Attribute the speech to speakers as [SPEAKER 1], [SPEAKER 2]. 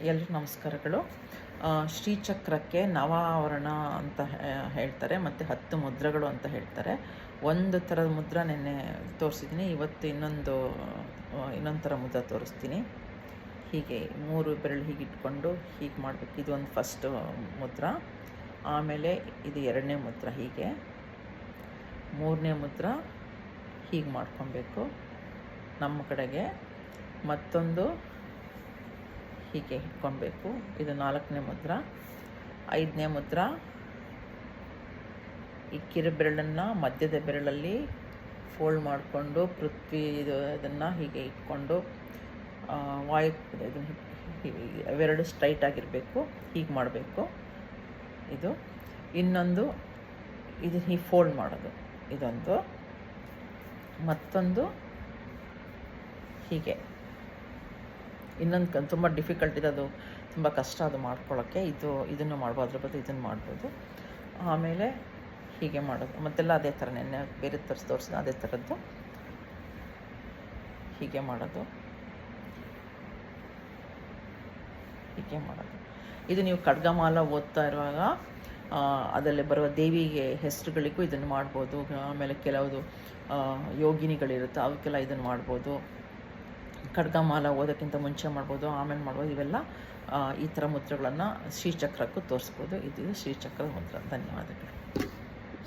[SPEAKER 1] ಎಲ್ರಿಗೂ ನಮಸ್ಕಾರಗಳು. ಶ್ರೀಚಕ್ರಕ್ಕೆ ನವಾವರಣ ಅಂತ ಹೇಳ್ತಾರೆ, ಮತ್ತು 10 ಮುದ್ರೆಗಳು ಅಂತ ಹೇಳ್ತಾರೆ. ಒಂದು ಥರದ ಮುದ್ರ ನೆನ್ನೆ ತೋರಿಸಿದ್ದೀನಿ, ಇವತ್ತು ಇನ್ನೊಂದು ಥರ ಮುದ್ರ ತೋರಿಸ್ತೀನಿ. ಹೀಗೆ 3 ಬೆರಳು ಹೀಗೆ ಇಟ್ಕೊಂಡು ಹೀಗೆ ಮಾಡಬೇಕು. ಇದು ಒಂದು ಫಸ್ಟ್ ಮುದ್ರ, ಆಮೇಲೆ ಇದು 2ನೇ ಮುದ್ರ, ಹೀಗೆ 3ನೇ ಮುದ್ರ ಹೀಗೆ ಮಾಡ್ಕೊಬೇಕು ನಮ್ಮ ಕಡೆಗೆ, ಮತ್ತೊಂದು ಹೀಗೆ ಇಟ್ಕೊಬೇಕು. ಇದು 4ನೇ ಮುದ್ರ. 5ನೇ ಮುದ್ರ ಈ ಕಿರು ಬೆರಳನ್ನು ಮಧ್ಯದ ಬೆರಳಲ್ಲಿ ಫೋಲ್ಡ್ ಮಾಡಿಕೊಂಡು ಪೃಥ್ವಿ ಇದನ್ನು ಹೀಗೆ ಇಟ್ಕೊಂಡು ವಾಯು ಇದನ್ನು ಅವೆರಡು ಸ್ಟ್ರೈಟ್ ಆಗಿರಬೇಕು, ಹೀಗೆ ಮಾಡಬೇಕು. ಇದು ಇನ್ನೊಂದು, ಇದು ಹೀಗೆ ಫೋಲ್ಡ್ ಮಾಡೋದು, ಇದೊಂದು. ಮತ್ತೊಂದು ಹೀಗೆ, ಇನ್ನೊಂದು ತುಂಬ ಡಿಫಿಕಲ್ಟ್ ಇದೆ, ಅದು ತುಂಬ ಕಷ್ಟ ಅದು ಮಾಡ್ಕೊಳ್ಳೋಕ್ಕೆ. ಇದನ್ನು ಮಾಡ್ಬೋದು, ಅದ್ರ ಬದಲು ಇದನ್ನು ಮಾಡ್ಬೋದು. ಆಮೇಲೆ ಹೀಗೆ ಮಾಡೋದು, ಮತ್ತೆಲ್ಲ ಅದೇ ಥರ ನೆನ್ನೆ ಬೇರೆ ತೋರಿಸಿದ ಅದೇ ಥರದ್ದು ಹೀಗೆ ಮಾಡೋದು, ಹೀಗೆ ಮಾಡೋದು. ಇದು ನೀವು ಖಡ್ಗಮಾಲ ಓದ್ತಾ ಇರುವಾಗ ಅದರಲ್ಲಿ ಬರುವ ದೇವಿಗೆ ಹೆಸರುಗಳಿಗೂ ಇದನ್ನು ಮಾಡ್ಬೋದು. ಆಮೇಲೆ ಕೆಲವುದು ಯೋಗಿನಿಗಳಿರುತ್ತೆ, ಅವಕ್ಕೆಲ್ಲ ಇದನ್ನು ಮಾಡ್ಬೋದು. ಖಡ್ಗಮಾಲ ಓದೋಕ್ಕಿಂತ ಮುಂಚೆ ಮಾಡ್ಬೋದು, ಆಮೇಲೆ ಮಾಡ್ಬೋದು. ಇವೆಲ್ಲ ಈ ಥರ ಮುದ್ರೆಗಳನ್ನು ಶ್ರೀಚಕ್ರಕ್ಕೂ ತೋರಿಸ್ಬೋದು. ಇದು ಶ್ರೀಚಕ್ರದ ಮುದ್ರ. ಧನ್ಯವಾದಗಳು.